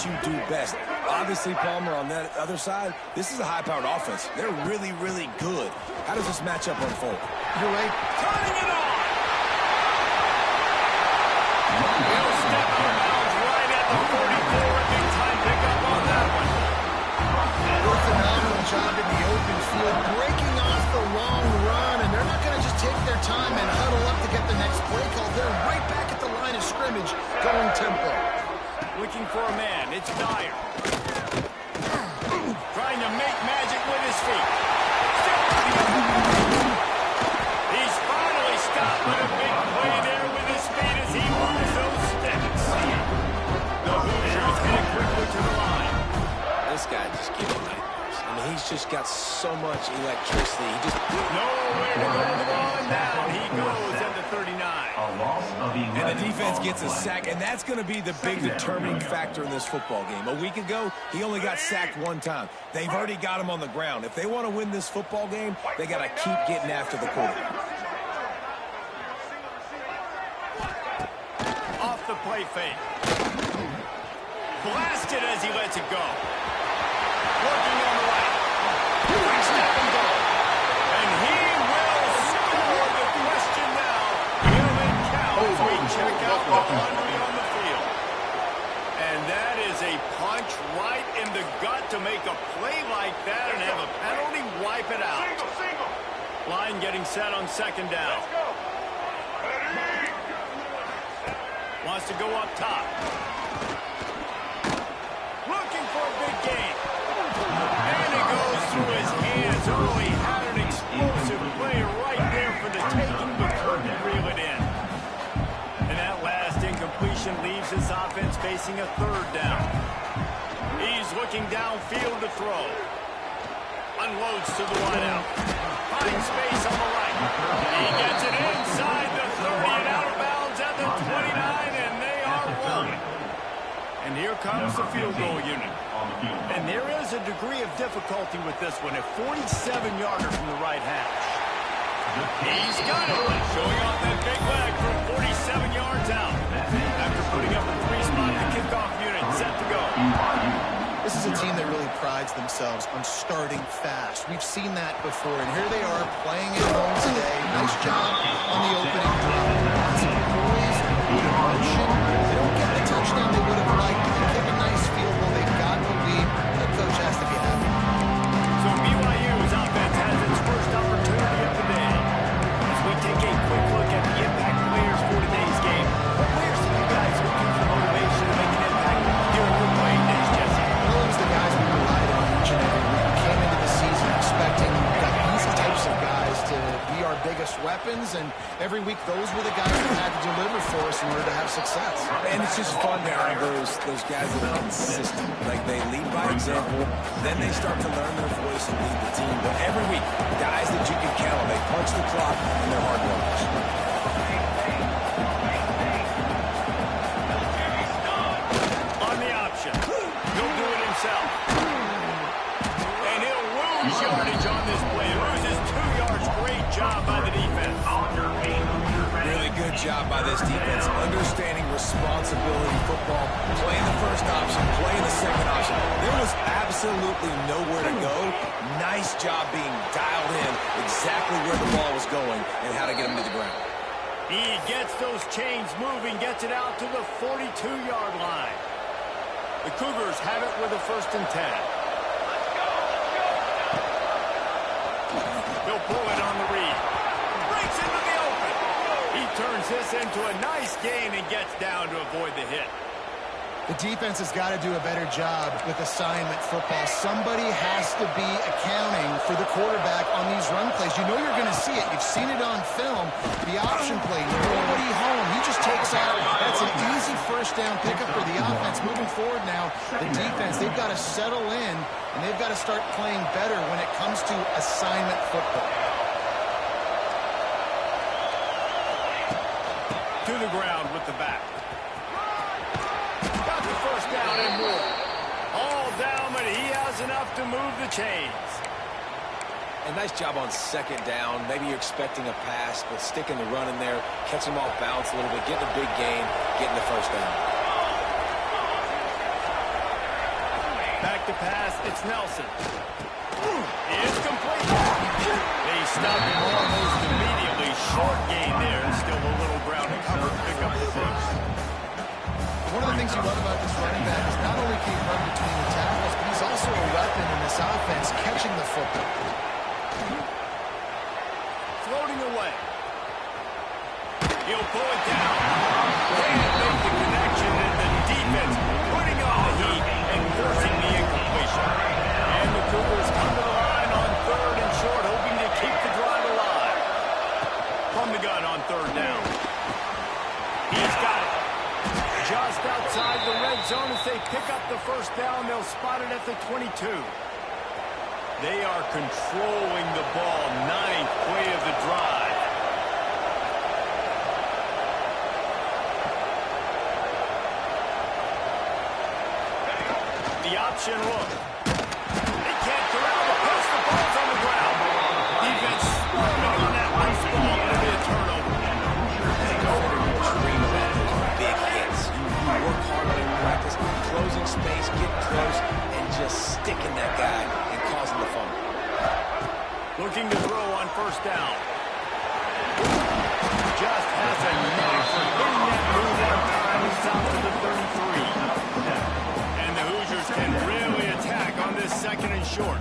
you do best. Obviously, Palmer, on that other side, this is a high-powered offense. They're really, really good. How does this matchup unfold? You're right. Turning it on! He'll step out of bounds right at the 44. A big-time pickup on that one. A phenomenal job in the open field, breaking off the long run, and they're not going to just take their time and huddle up to get the next play call. They're right back at the line of scrimmage, going tempo. Looking for a man. It's Dyer. Trying to make magic with his feet. He's finally stopped with a big play there with his feet as he moves those sticks. The Hoosiers head quickly to the line. This guy just gives nightmares. I mean, he's just got so much electricity. He just... Nowhere to go with the ball, and down he goes at the 39. And the defense gets a sack, and that's going to be the big determining factor in this football game. A week ago, he only got sacked one time. They've already got him on the ground. If they want to win this football game, they got to keep getting after the quarterback. Off the play fake. Blasted as he lets it go. Working on the right. Snap and go. And he will score. The question now, will it count as we check out the laundry on the field? And that is a punch right in the gut to make a play like that and have a penalty wipe it out. Line getting set on second down. Wants to go up top. Looking for a big gain. And it goes through his hands. Oh, he had an explosive play right there for the taking, but couldn't reel it in. And that last incompletion leaves his offense facing a third down. He's looking downfield to throw. Unloads to the wideout. Finds space on the right. He gets it inside the 30 and out of bounds at the 29, and they are rolling. And here comes the field goal unit. And there is a degree of difficulty with this one, a 47-yarder from the right hash. He's got it, showing off that big leg from 47 yards out. After putting up a three-spot, the kickoff unit set to go. This is a team that really prides themselves on starting fast. We've seen that before, and here they are playing at home today. Nice job on the opening drive. Lots of poise, good emotion. They don't get the touchdown they would have liked. They kick a nice field goal. They got the lead. The coach has to be happy. So BYU's offense has its first opportunity of the day. As we take a quick look at the impact players for today's game, what players are you guys looking for motivation to make an impact here in your playing days, Jesse? Those the guys we relied on each and every week. We came into the season expecting these types of guys to be our biggest weapons, and every week those were the guys who had to deliver for us in order to have success. And it's just fun to have those guys that are consistent. Like, they lead by example, then they start to learn their voice and lead the team. But every week, guys that you can count on, they punch the clock and they're hard workers. On the option. He'll do it himself. And he'll lose yardage on this play. Loses 2 yards. Great job by the defense. Really good job by this defense, understanding responsibility football, playing the first option, playing the second option. There was absolutely nowhere to go. Nice job being dialed in exactly where the ball was going and how to get him to the ground. He gets those chains moving, gets it out to the 42-yard line. The Cougars have it with a 1st and 10. He'll pull it on the read. Breaks into the open. He turns this into a nice gain and gets down to avoid the hit. The defense has got to do a better job with assignment football. Somebody has to be accounting for the quarterback on these run plays. You know you're going to see it. You've seen it on film. The option play, nobody home. He just takes out. That's an easy first down pickup for the offense. Moving forward now, the defense, they've got to settle in, and they've got to start playing better when it comes to assignment football. To the ground with the back. Got the first down and more. All down, but he has enough to move the chains. A nice job on second down. Maybe you're expecting a pass, but sticking the run in there, catching him off balance a little bit, getting a big gain, getting the first down. Back to pass. It's Nelson. It's complete. They stop him almost immediately. Short gain there. Still a little ground to cover. Pick up the first. One of the things you love about this running back is not only can he run between the tackles, but he's also a weapon in this offense, catching the football. Floating away. He'll pull it down. Can't make the connection, and the defense putting on the heat and forcing the incompletion. And the Cougars come to the line on 3rd and short, hoping to keep the drive alive. From the gun on 3rd down. He's got it. Just outside the red zone as they pick up the first down. They'll spot it at the 22. They are controlling the ball. 9th play of the drive. The option look. They can't corral the pass. The ball's on the ground. Defense swarming on that loose ball. It'll be a turnover. Dream about it. Big hits. You work hard on it in practice, closing space, get close, and just sticking that guy and causing the fumble. Looking to throw on 1st down. Just has a knack for getting that move on time. It's out to the 33. And the Hoosiers can really attack on this 2nd and short.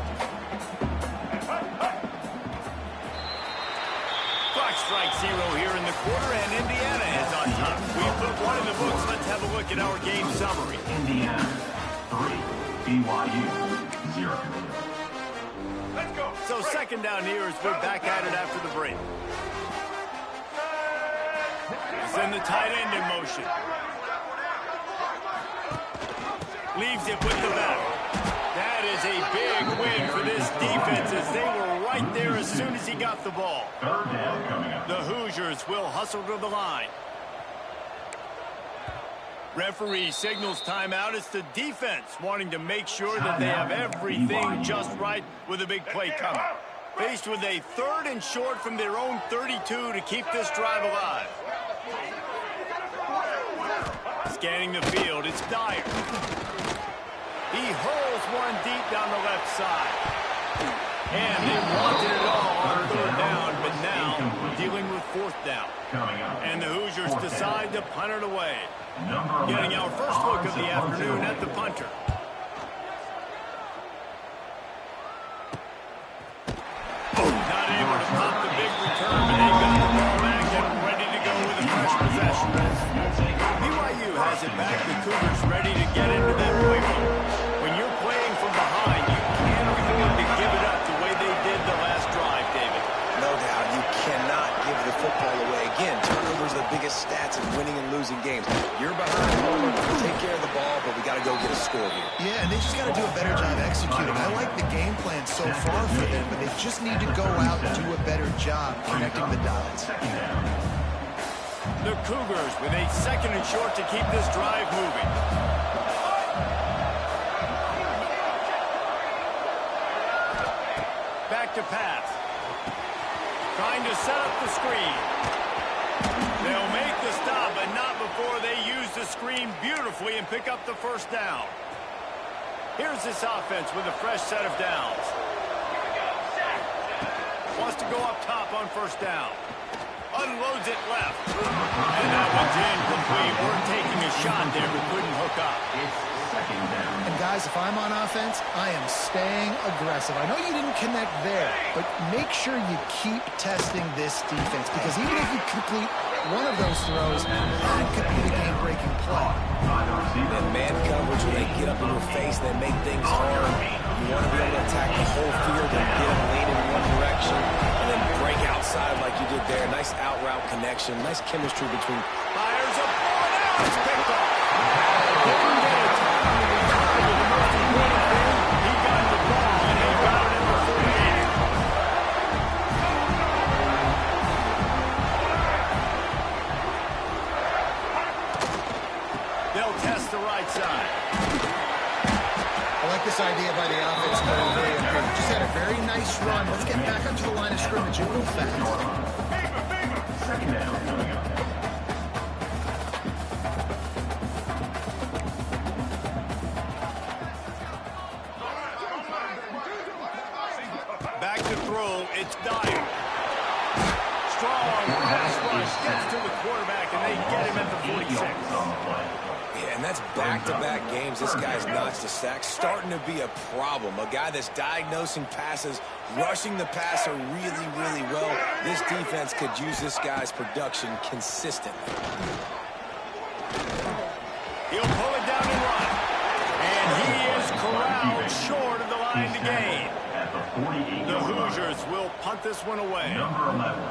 Clock strikes 0 here in the quarter, and Indiana is on top. We've put one in the books. Let's have a look at our game summary. Indiana 3, BYU 0. Let's go. So 2nd down here as we're back at it after the break. Send the tight end in motion. Leaves it with the back. That is a big win for this defense as they were right there as soon as he got the ball. 3rd down coming up. The Hoosiers will hustle to the line. Referee signals timeout. It's the defense wanting to make sure that they have everything just right with a big play coming. Faced with a 3rd and short from their own 32 to keep this drive alive. Scanning the field, it's Dyer. He hurls one deep down the left side. And they wanted it all on 3rd down, but now dealing with 4th down. And the Hoosiers decide to punt it away. Getting our first look of the afternoon at the punter. Not able to pop the big return, but they've got the ball back and ready to go with a fresh possession. BYU has it back. The Cougars ready to get into that playbook. When you're playing from behind, you can't afford to give it up the way they did the last drive, David. No doubt, you cannot give the football away. Again, turnovers are the biggest stats in winning and losing games. You're behind home, take care of the ball, but we got to go get a score here. Yeah, and they just got to do a better job executing. I like the game plan so far for them, but they just need to go out and do a better job connecting the dots. The Cougars with a 2nd and short to keep this drive moving. Back to pass. Trying to set up the screen. They'll make the stop, but not before they use the screen beautifully and pick up the 1st down. Here's this offense with a fresh set of downs. Wants to go up top on 1st down. Unloads it left. And that one's incomplete. We're taking a shot there, but couldn't hook up. It's 2nd down. And guys, if I'm on offense, I am staying aggressive. I know you didn't connect there, but make sure you keep testing this defense, because even if you complete one of those throws, that could be the game-breaking play. That man coverage, when they get up in your face, they make things hard. You want to be able to attack the whole field and get them leaning in one direction and then break outside like you did there. Nice out-route connection, nice chemistry between. Fires a ball out. It's picked off. Didn't get a time to return, but the most important thing, he got the ball, and he got it in the 48. They'll test the right side. I like this idea by the offense going very up here. Just had a very nice run. Let's get back up to the line of scrimmage a little fast. 2nd down coming up. It's Dyer. Strong pass rush gets to the quarterback, and they get him at the 46. Yeah, and that's back-to-back games. This guy's notched the sack, starting to be a problem. A guy that's diagnosing passes, rushing the passer really, really well. This defense could use this guy's production consistently. He'll pull it down and run. And he is corralled short of the line to gain. The Hoosiers will punt this one away.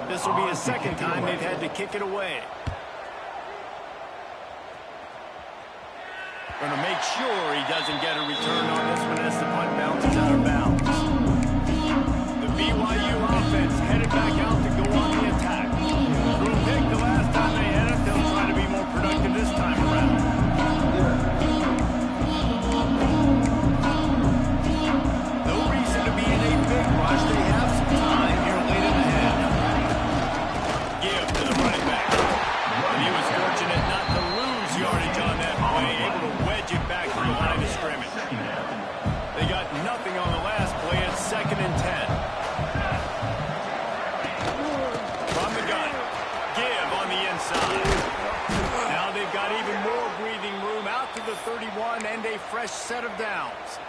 This will be the second time they've had to kick it away. Going to make sure he doesn't get a return on this one as the punt bounces out of bounds. The BYU offense headed back out to go on the attack. Threw a pick the last time they had it. They'll try to be more productive this time around. No reason to be in a big rush. They have some time here late in the half. Give to the running back. And he was fortunate not to lose yardage on that play, able to wedge it back to the line of scrimmage. They got nothing on the last play. It's 2nd and 10. From the gun. Give on the inside. Now they've got even more breathing room out to the 31 and a fresh set of downs.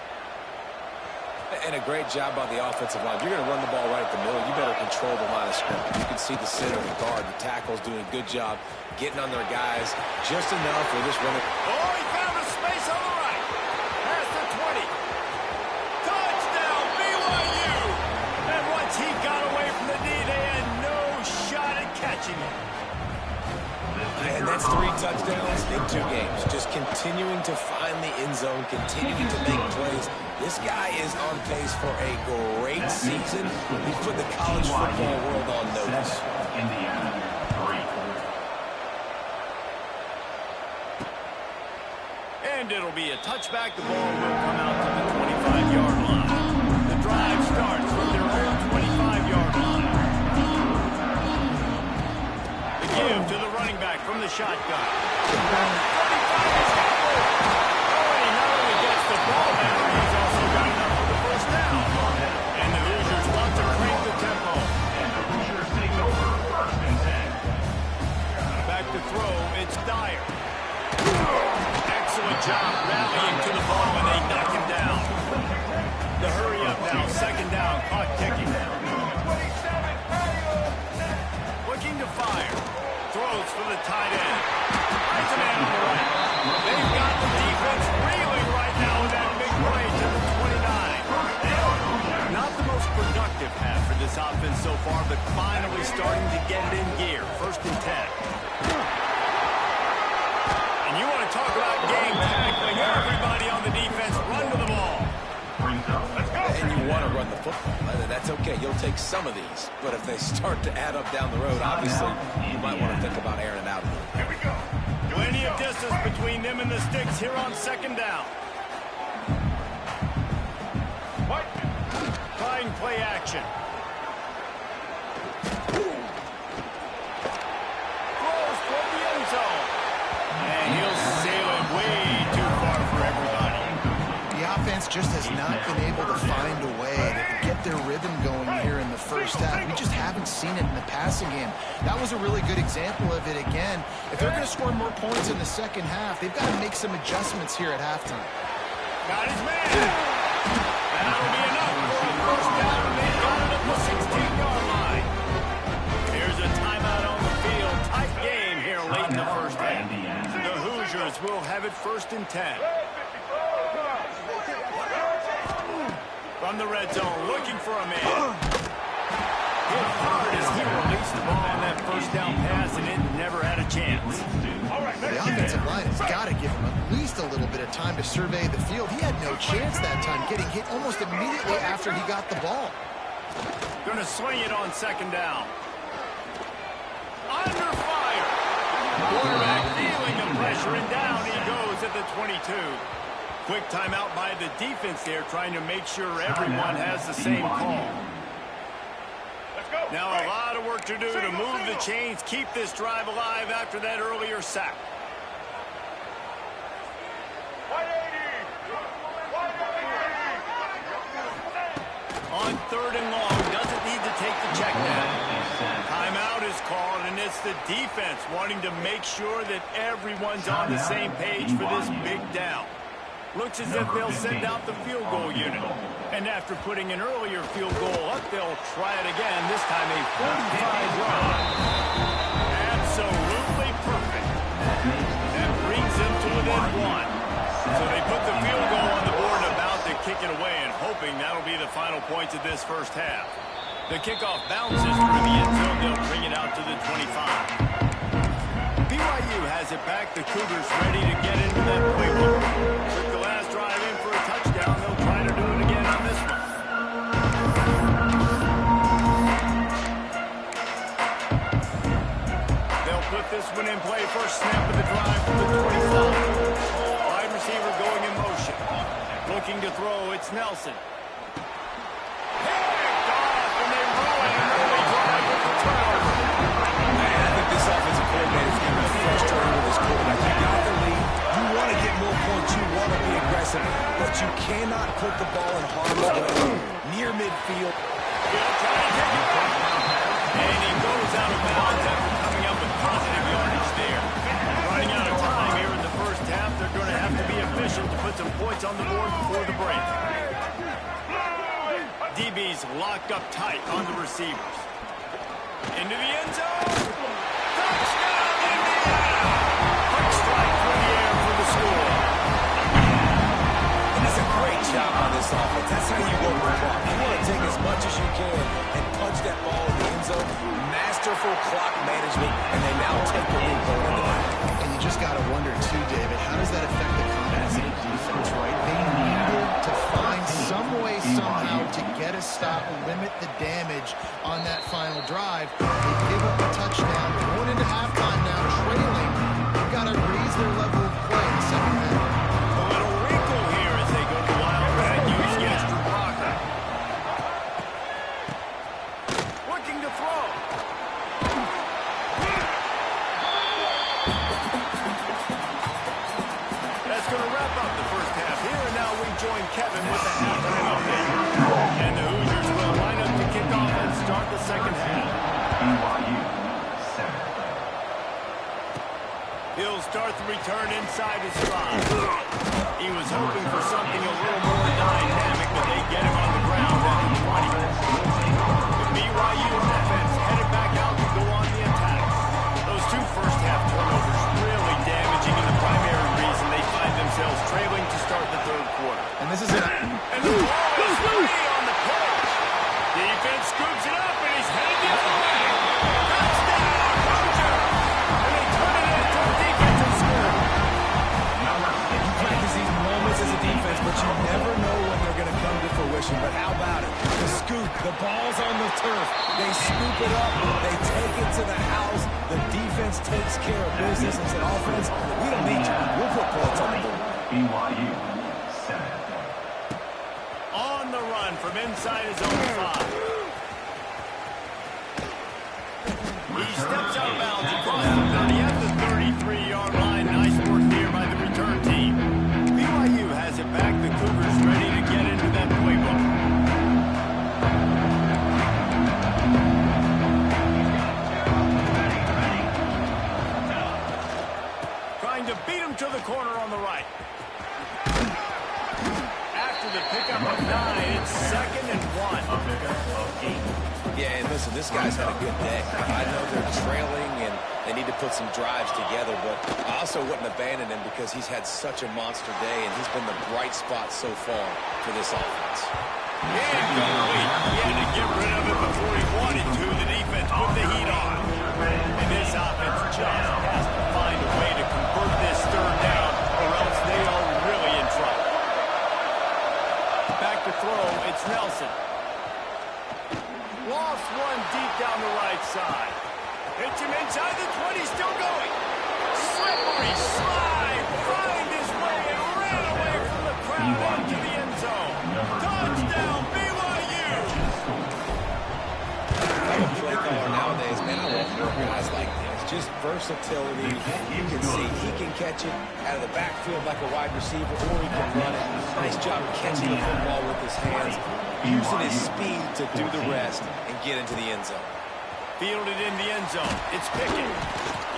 And a great job by the offensive line. If you're going to run the ball right at the middle, you better control the line of scrimmage. You can see the center, the guard, the tackles doing a good job getting on their guys just enough for this running. Oh, he found a space on the right. Past the 20. Touchdown, BYU. And once he got away from the knee, they had no shot at catching him. And that's 3 touchdowns in 2 games. Just continuing to find the end zone, continuing to make plays. This guy is on pace for a great season. He's put the college football world on notice. Indiana, 3. And it'll be a touchback. The ball will come out to the 25-yard line. The drive starts from their own 25-yard line. The give to the running back from the shotgun. 35 is complete. Oh, he not only gets the ball down, he's also got enough for the first down. And the Hoosiers want to crank the tempo. And the Hoosiers take over 1st and 10. Back to throw, it's Dyer. Excellent job rallying to the ball when they knock him down. The hurry up now, 2nd down, clock ticking. Looking to fire. Throws for the tight end. Finds a man on the right. They've got the defense reeling right now with that big play to the 29. Not the most productive half for this offense so far, but finally starting to get it in gear. 1st and 10. And you want to talk about game tackling. Everybody on the defense run to the ball. Let's go. And you want to run the football. That's okay. You'll take some of these. But if they start to add up down the road, obviously, you might want to think about airing it out a little. Here we go. Plenty of distance between them and the sticks here on 2nd down. What? Trying play action. Throws toward the end zone. And he'll sail it way too far for everybody. The offense just has not been able to find a way to get their rhythm going here in the first half. We just haven't seen it in the passing game. That was a really good example of it again. If they're going to score more points in the second half, they've got to make some adjustments here at halftime. Got his man. That'll be enough for a first down, and they got it at the 16-yard line. Here's a timeout on the field. Tight game here late in the first half. The Hoosiers will have it 1st and 10. From the red zone, looking for a man. Hit hard as he released the ball on that first down pass, and it never had a chance. The offensive line has got to give him at least a little bit of time to survey the field. He had no chance that time, getting hit almost immediately after he got the ball. Going to swing it on 2nd down. Under fire. Quarterback feeling the pressure, and down he goes at the 22. Quick timeout by the defense there, trying to make sure everyone has the same call. Now a lot of work to do to move the chains, keep this drive alive after that earlier sack. On 3rd and long, doesn't need to take It's the defense wanting to make sure that everyone's on the same page for this big down. Looks as if they'll send out the field goal unit. And after putting an earlier field goal up, they'll try it again, this time a 45-yard. Absolutely perfect. That brings them to within one. So they put the field goal on the board and about to kick it away, and hoping that'll be the final points of this first half. The kickoff bounces through the end zone. They'll bring it out to the 25. BYU has it back. The Cougars ready to get into that playbook. Took the last drive in for a touchdown. They'll try to do it again on this one. They'll put this one in play. First snap of the drive from the 25. Wide receiver going in motion. Looking to throw. It's Nelson. This offensive coordinator is going to be frustrated with his quarterback. You got the lead. You want to get more points. You want to be aggressive. But you cannot put the ball in harm's way near midfield. And he goes out of bounds after coming up with positive yardage there. Running out of time here in the first half. They're going to have to be efficient to put some points on the board before the break. DB's locked up tight on the receivers. Into the end zone. Touchdown, Indiana! Quick strike through the air for the score. And that's a great job on this offense. That's how you work the clock. You want to take as much as you can and punch that ball in the end zone. Masterful clock management, and they now take the lead going into that. And you just got to wonder, too, David, how does that affect the confidence of the defense, right? They needed to find some way, somehow, to get a stop, limit the damage on that final drive. They give up a touchdown. Going into halftime now, trailing. They've got to raise their level of play in the second half. A little wrinkle here as they go to the Wildcat. Use the extra blocker. Looking to throw. That's going to wrap up the first half here, and now we join Kevin with the halftime update. And the Hoosiers will line up to kick off and start the second half. BYU center. He'll start the return inside his spot. He was hoping for something a little more dynamic, but they get him on the ground at the 20. The BYU offense headed back out to go on the attack. Those two first-half turnovers really damaging, and the primary reason they find themselves trailing to start the third quarter. And this is it. And the ball is free on the pitch. Defense scoops it up, and he's headed the other way. Touchdown, Hoosier! And they turn it into a defensive score. You practice these moments as a defense, but you never know when they're going to come to fruition. But how about it? The scoop, the ball's on the turf. They scoop it up. They take it to the house. The defense takes care of business and said, offense, we don't need you. We'll put points on the board. BYU center. On the run from inside his own 5. He steps out of bounds across the 30 at the 33-yard line. Nice work there by the return team. BYU has it back. The Cougars ready to get into that playbook. Trying to beat him to the corner on the right. After the pickup of 9, it's 2nd and 1. A pickup of 8. Yeah, and listen, this guy's had a good day. I know they're trailing and they need to put some drives together, but I also wouldn't abandon him because he's had such a monster day, and he's been the bright spot so far for this offense. Incomplete. He had to get rid of it before he wanted to. The defense put the heat on. And this offense just has to find a way to convert this third down, or else they are really in trouble. Back to throw. It's Nelson. Lost one deep down the right side. Hits him inside the 20, still going. Slippery slide, find his way and ran away from the crowd into the end zone. Touchdown, BYU! I'm a play caller nowadays, man. I want more guys like this. Just versatility. You can see he can catch it out of the backfield like a wide receiver, or he can run it. Nice job catching the football with his hands, using his speed to do the rest and get into the end zone. Fielded in the end zone. It's Pickett.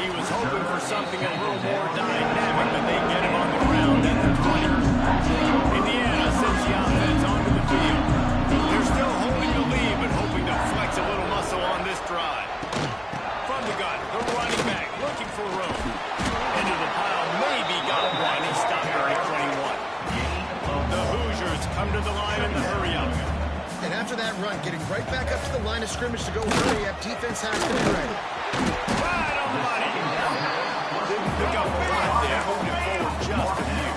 He was hoping for something a little more dynamic, but they get him on the ground at the 20. Indiana sends the offense onto the field. They're still holding the lead, but hoping to flex a little muscle on this drive. From the gun, the running back looking for room. Into the pile, maybe got one. He stopped there at 21. The Hoosiers come to the line in the hurry-up. And after that run, getting right back up to the line of scrimmage to go hurry up, defense has to be ready. Right on the money. Didn't pick up a lot there, moving it forward just a few.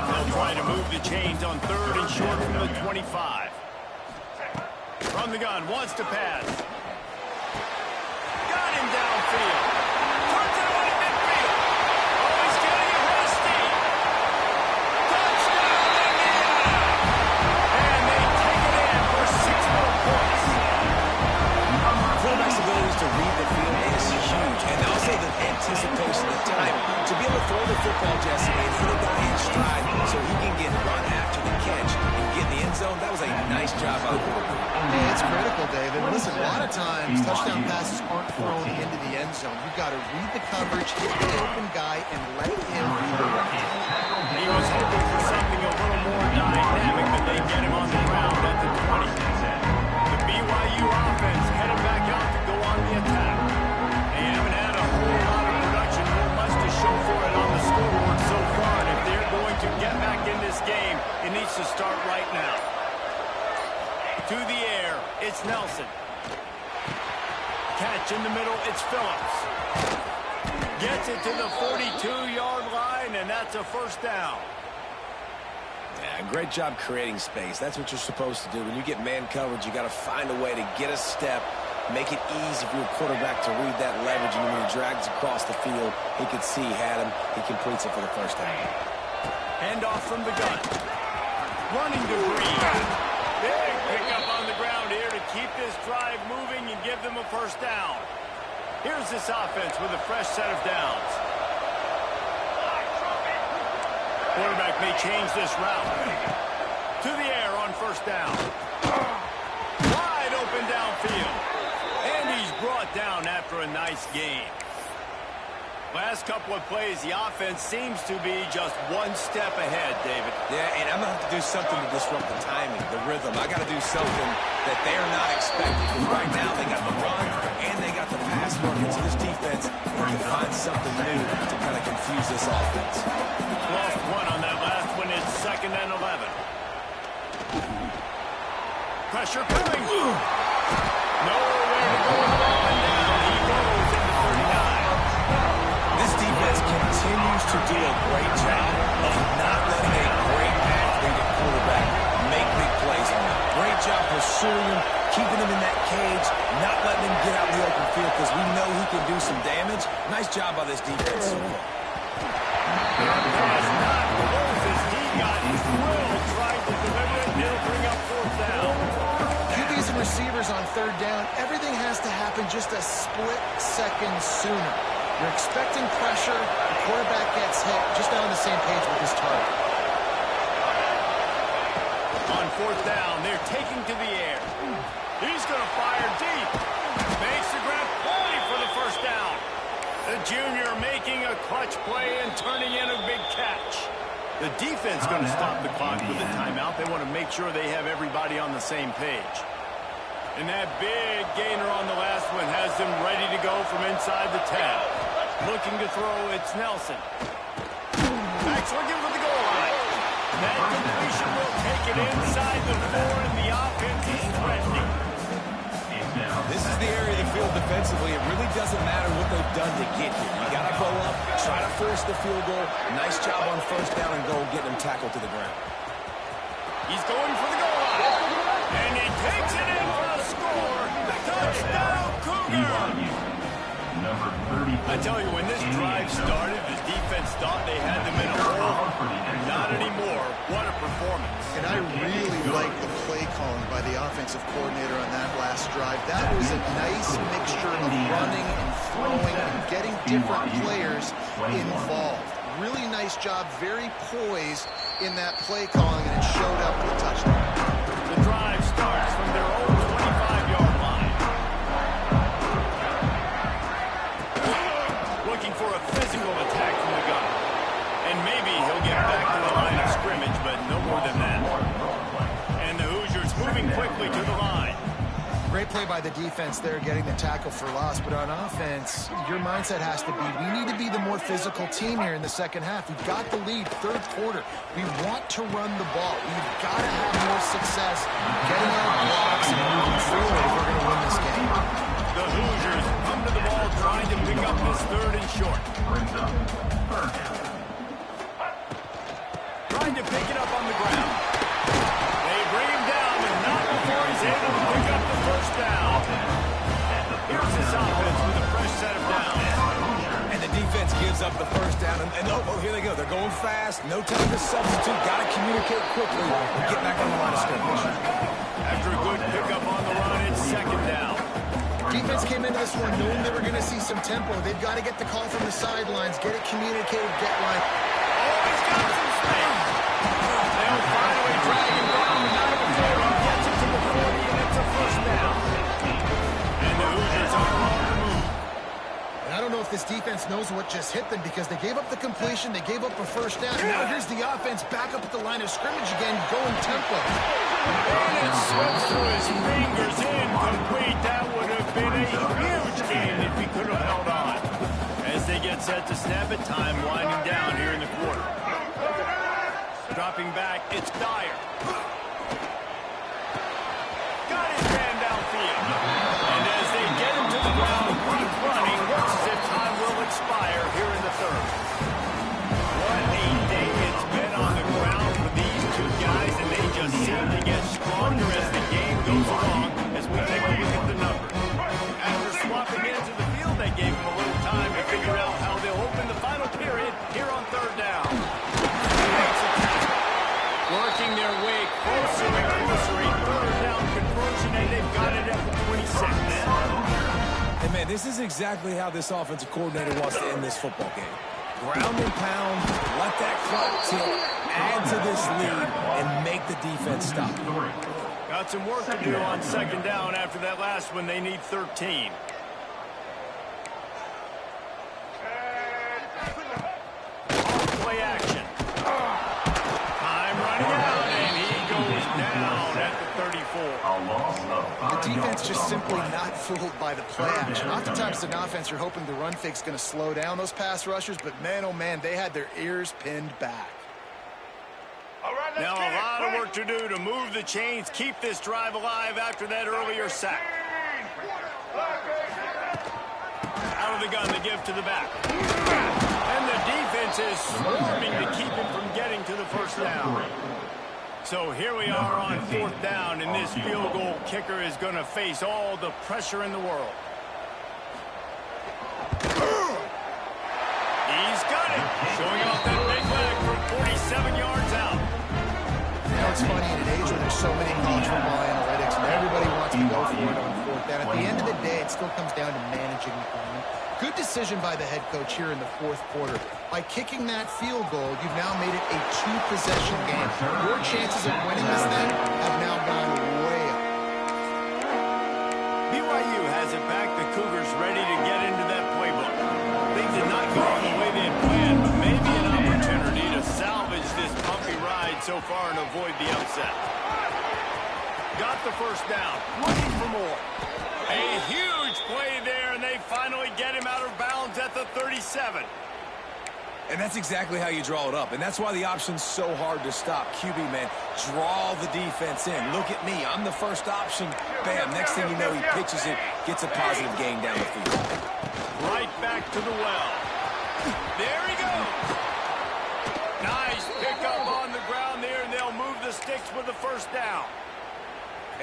They'll try to move the chains on 3rd and short from the 25. From the gun, wants to pass. Got him downfield. Turns it away midfield. Oh, he's getting ahead of steam. Touchdown, Indiana! And they take it in for 6 more points. Quarterback's ability to read the field is huge, and also the anticipation, the time to be able to throw the football, Jesse, and hit a guy in stride so he can get run after the catch and get in the end zone. That was a nice job by the quarterback. Hey, it's critical, David. Listen, a lot of times touchdown passes aren't thrown into the end zone. You've got to read the coverage, hit the open guy, and let him redirect. He was hoping for something a little more dynamic, but they get him on the ground at the 20. The BYU offense headed back out to go on the attack. They haven't had a whole lot of production, not much to show for it on the scoreboard so far, and if they're going to get back in this game, it needs to start right now. To the air, it's Nelson. Catch in the middle, it's Phillips. Gets it to the 42-yard line, and that's a first down. Yeah, great job creating space. That's what you're supposed to do. When you get man coverage, you got to find a way to get a step, make it easy for your quarterback to read that leverage, and when he drags across the field, he could see he had him. He completes it for the first down. Handoff from the gun. Running to Green. Big pickup on the ground here to keep this drive moving and give them a first down. Here's this offense with a fresh set of downs. Quarterback may change this route. To the air on first down. Wide open downfield. And he's brought down after a nice gain. Last couple of plays, the offense seems to be just one step ahead, David. Yeah, and I'm going to have to do something to disrupt the timing, the rhythm. I got to do something that they're not expecting. Right now, they got the run and they got the pass working. So this defense can find something new to kind of confuse this offense. Lost one on that last one. It's 2nd and 11. Pressure coming. Nowhere to go with the ball and down. He goes into 39. This defense continues to do a great job of not letting a great athlete at quarterback make big plays on them. Great job pursuing him, keeping him in that cage, not letting him get out in the open field because we know he can do some damage. Nice job by this defense so far. Pass not close as he got drilled trying to deliver it. He'll bring up 4th down. QBs and receivers on 3rd down, everything has to happen just a split second sooner. You're expecting pressure, the quarterback gets hit, just not on the same page with his target. On 4th down, they're taking to the air. He's going to fire deep. Makes the grab play for the first down. The junior making a clutch play and turning in a big catch. The defense going to stop the clock with a timeout. They want to make sure they have everybody on the same page. And that big gainer on the last one has them ready to go from inside the 10. Looking to throw, it's Nelson. Back's looking for the goal line. That completion will take it inside the 4, and the offense is threatening. This is the area of the field defensively. It really doesn't matter what they've done to get here. You got to go up, try to force the field goal. Nice job on first down and goal, getting him tackled to the ground. He's going for the goal line. And he takes it in for the score. Touchdown, Cougar! I tell you, when this drive started, the defense thought they had them in a hole. Not anymore. What a performance. And I really like the play calling by the offensive coordinator on that last drive. That was a nice mixture of running and throwing and getting different players involved. Really nice job, very poised in that play calling, and it showed up with a touchdown. The drive starts from their own 25-yard line. looking for a physical attack from the gun. And maybe he'll get back to the line of scrimmage, but no more than that. And the Hoosiers moving quickly to the line. Great play by the defense there, getting the tackle for loss. But on offense, your mindset has to be, we need to be the more physical team here in the second half. We've got the lead, third quarter. We want to run the ball. We've got to have more success getting our blocks and moving forward if we're going to win this game. The Hoosiers come to the ball trying to pick up this third and short. Trying to pick it up on the ground. They bring him down, but not before he's able to pick up the first down. Here's this offense with a fresh set of downs. And the defense gives up the first down. And oh, here they go. They're going fast. No time to substitute. Got to communicate quickly and get back on the line of scrimmage. After a good pickup on the run, it's second down. Defense came into this one knowing they were going to see some tempo. They've got to get the call from the sidelines, get it communicated, get line. Oh, he's got some space. They'll finally drag him down, but not before he gets it to the 40, and it's a first down. And the Hoosiers are on the move. And I don't know if this defense knows what just hit them because they gave up the completion, they gave up a first down, and now here's the offense back up at the line of scrimmage again, going tempo. And it slips through his fingers, incomplete. That would have been a huge gain if he could have held on. As they get set to snap it, time winding down here in the quarter. Dropping back, it's Dyer. Got his man downfield. And as they get him to the ground, clock running, looks as if time will expire here in the third. What a day it's been on the ground for these two guys, and they just seem to get stronger as the game goes along as we take a look at the numbers. After swapping into the field, they gave him a little time to figure out how they'll open the final period here on third down. Working their way closer and closer, a third down conversion, and they've got it at the 26. And man, this is exactly how this offensive coordinator wants to end this football game. Ground and pound, let that clock tick, add to this lead, and make the defense stop. Got some work to do on second down after that last one. They need 13. Play action. Time running out, and he goes down at the 34. The defense just simply not fooled by the play action. Oftentimes, as an offense, you're hoping the run fake's going to slow down those pass rushers, but man, oh man, they had their ears pinned back. Now a lot of work to do to move the chains, keep this drive alive after that earlier sack. Out of the gun, the give to the back. And the defense is swarming to keep him from getting to the first down. So here we are on fourth down, and this field goal kicker is going to face all the pressure in the world. He's got it. Showing off that big leg from 47 yards out. You know, it's funny in an age where there's so many college football analytics and everybody wants to go for it on fourth down. At the end of the day, it still comes down to managing the game. Good decision by the head coach here in the fourth quarter. By kicking that field goal, you've now made it a two-possession game. Your chances of winning this thing have now gone way up. BYU has it back. The Cougars ready to get into that playbook. Things did not go the way they had planned, but maybe an opportunity to salvage this bumpy ride so far and avoid the upset. Got the first down. Looking for more. A huge play there, and they finally get him out of bounds at the 37. And that's exactly how you draw it up. And that's why the option's so hard to stop. QB, man, draw the defense in. Look at me. I'm the first option. Bam. Next thing you know, he pitches it, gets a positive gain down the field. Right back to the well. There he goes. Nice pickup on the ground there, and they'll move the sticks with the first down.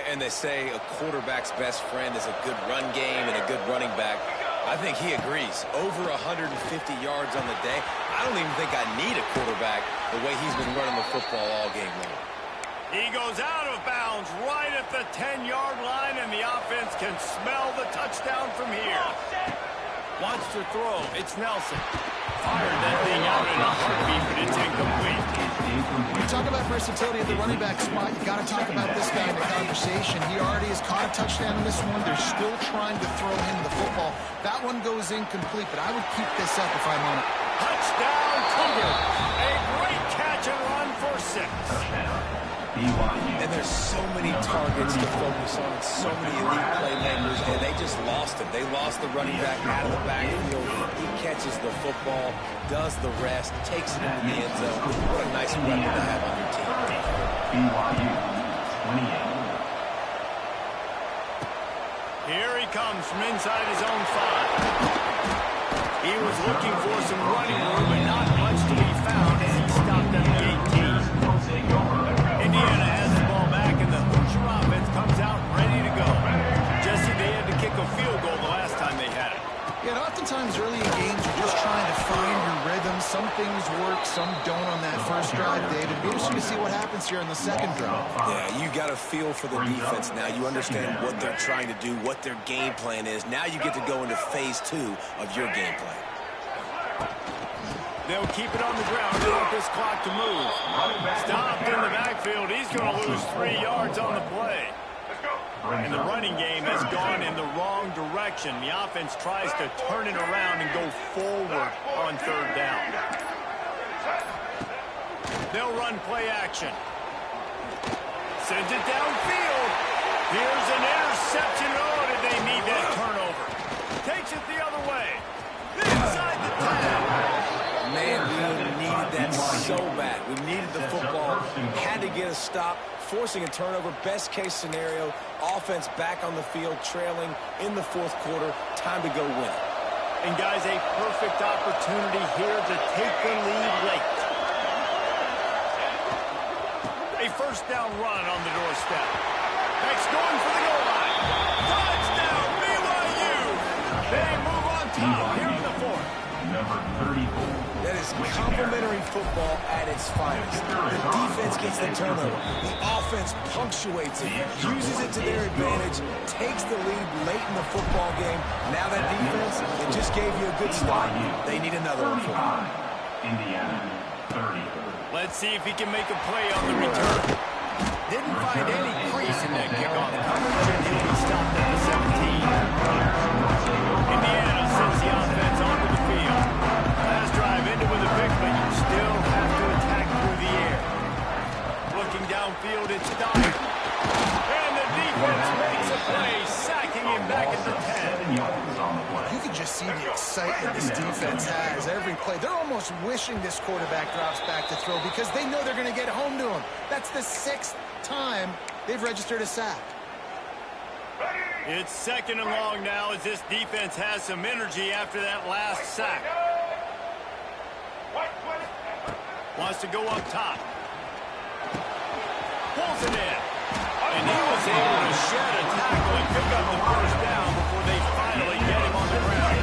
And they say a quarterback's best friend is a good run game and a good running back. I think he agrees. Over 150 yards on the day. I don't even think I need a quarterback the way he's been running the football all game long. He goes out of bounds right at the 10-yard line, and the offense can smell the touchdown from here. Wants to throw. It's Nelson. Fired that thing out in a heartbeat, but it's incomplete. You talk about versatility at the running back spot, you got to talk about this guy in the conversation. He already has caught a touchdown in this one. They're still trying to throw him the football. That one goes incomplete, but I would keep this up if I'm on it. Touchdown, Cougar. A great catch and run for 6. And there's so many targets to focus on, so many elite playmakers, and they just lost him. They lost the running back out of the backfield. He catches the football, does the rest, takes it into the end zone. What a nice weapon to have on your team. BYU 28. Here he comes from inside his own 5. He was looking for some running room, but not much to be found as he stopped at the 18. Indiana has the ball back, and the Hoosier offense comes out ready to go. Jesse, they had to kick a field goal the last time they had it. Yeah, and oftentimes early in games, you're just trying to find your rhythm. Some things work, some don't on that first drive, David. Be interesting to see what happens here in the second drive. Yeah, you got a feel for the defense now. You understand what they're trying to do, what their game plan is. Now you get to go into phase 2 of your game plan. They'll keep it on the ground to help this clock to move. Stopped in the backfield. He's going to lose 3 yards on the play. And the running game has gone in the wrong direction. The offense tries to turn it around and go forward on 3rd down. They'll run play action. Sends it downfield. Here's an interception. Oh, did they need that turnover? Takes it the other way. Inside the 10. Man, we needed that so bad. We needed the football, had to get a stop, forcing a turnover. Best case scenario, offense back on the field, trailing in the 4th quarter. Time to go win. And guys, a perfect opportunity here to take the lead late. A 1st down run on the doorstep. Next going for the goal line. Touchdown, BYU! They move on top here in the 4th. Number 34. That is complimentary football at its finest. The defense gets the turnover. The offense punctuates it, uses it to their advantage, takes the lead late in the football game. Now that defense, it just gave you a good start. They need another one for them. Indiana 30. Let's see if he can make a play on the return. Didn't find any crease in that kickoff coverage, and he'll be stopped at the 17. Indiana sends the offense onto the field. Last drive ended with a pick, but you still have to attack through the air. Looking downfield, it's Dyer. And the defense makes a play, sacking him back at the 10. You can just see the excitement this defense has every play. They're almost wishing this quarterback drops back to throw because they know they're going to get home to him. That's the 6th time they've registered a sack. It's 2nd and long now as this defense has some energy after that last sack. Wants to go up top. Pulls it in. And he was able to shed a tackle and pick up the 1st down before they finally get him on the ground.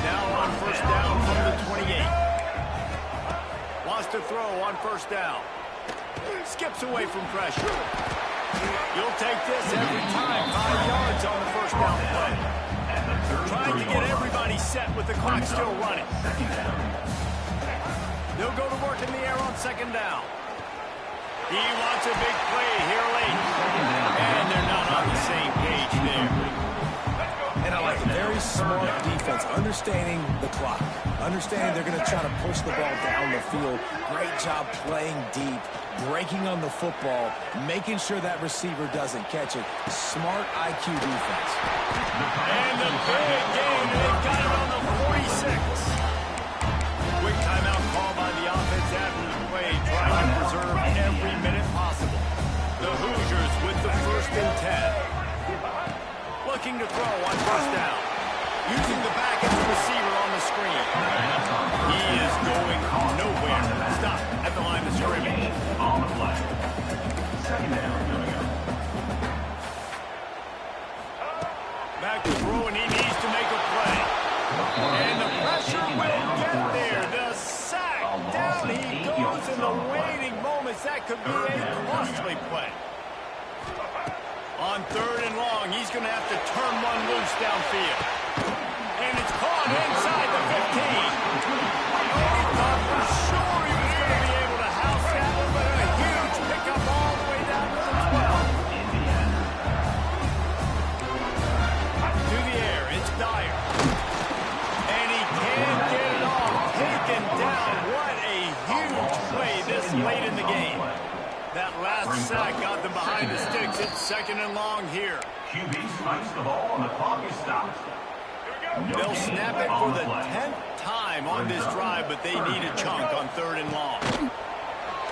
Now on 1st down from the 28. Wants to throw on 1st down. Skips away from pressure. You'll take this every time. 5 yards on the 1st down play. Trying to get everybody set with the clock still running. They'll go to work in the air on 2nd down. He wants a big play here late. And they're not on the same page there. And I like a very smart defense, understanding the clock, understanding they're going to try to push the ball down the field. Great job playing deep, breaking on the football, making sure that receiver doesn't catch it. Smart IQ defense. And the big game, they've got it on the 46. Quick timeout call by the offense after the play, trying to preserve every minute possible. The Hoosiers with the 1st and 10. Looking to throw on 1st down. Using the back as the receiver on the screen. He is going nowhere. Stop at the line of scrimmage. On the play. 2nd down coming up. Back to throw, and he needs to make a play. And the pressure will get there. The sack. Down he goes in the waiting moments. That could be a costly play. On 3rd and long, he's going to have to turn one loose downfield. And it's caught inside the 15. Oh, he thought for sure he was going to be able to house that one, but a huge pickup all the way down to the 12. To the air, it's Dyer. And he can't get it off. Taken down. What a huge play this late in the game. That last sack got them behind the sticks. It's 2nd and long here. QB strikes the ball and the clock is stopped. They'll snap it for the 10th time on this drive, but they need a chunk on 3rd and long.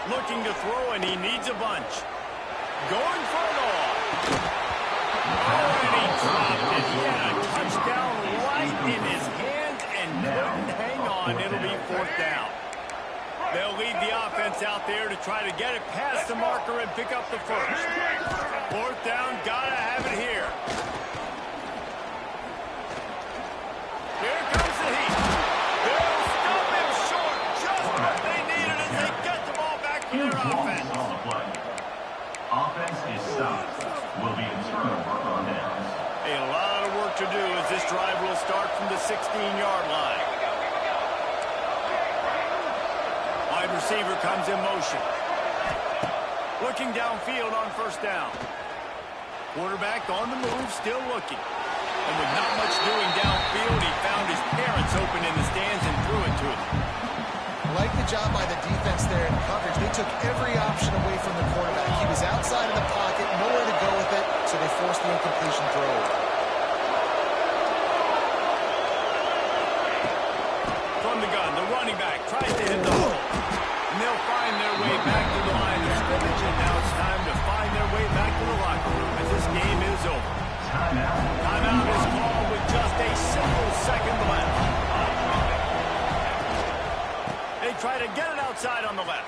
Looking to throw, and he needs a bunch. Going for it all. Oh, and he dropped it. He had a touchdown right in his hands and couldn't hang on. It'll be 4th down. They'll lead the offense out there to try to get it past the marker and pick up the first. 4th down, gotta have it here. Here comes the heat. They'll stop him short. Just what they needed as they get the ball back for their offense. On the play. Offense is stopped. Will be a turnover on downs. A lot of work to do as this drive will start from the 16-yard line. Wide receiver comes in motion. Looking downfield on 1st down. Quarterback on the move, still looking. And with not much doing downfield, he found his parents open in the stands and threw it to him. Like the job by the defense there in coverage. They took every option away from the quarterback. He was outside of the pocket, nowhere to go with it, so they forced the incompletion throw. From the gun, the running back tries to hit the hole. And they'll find their way back to the line of scrimmage, and now it's time to find their way back to the locker room as this game is over. Timeout is called with just a simple second left. They try to get it outside on the left.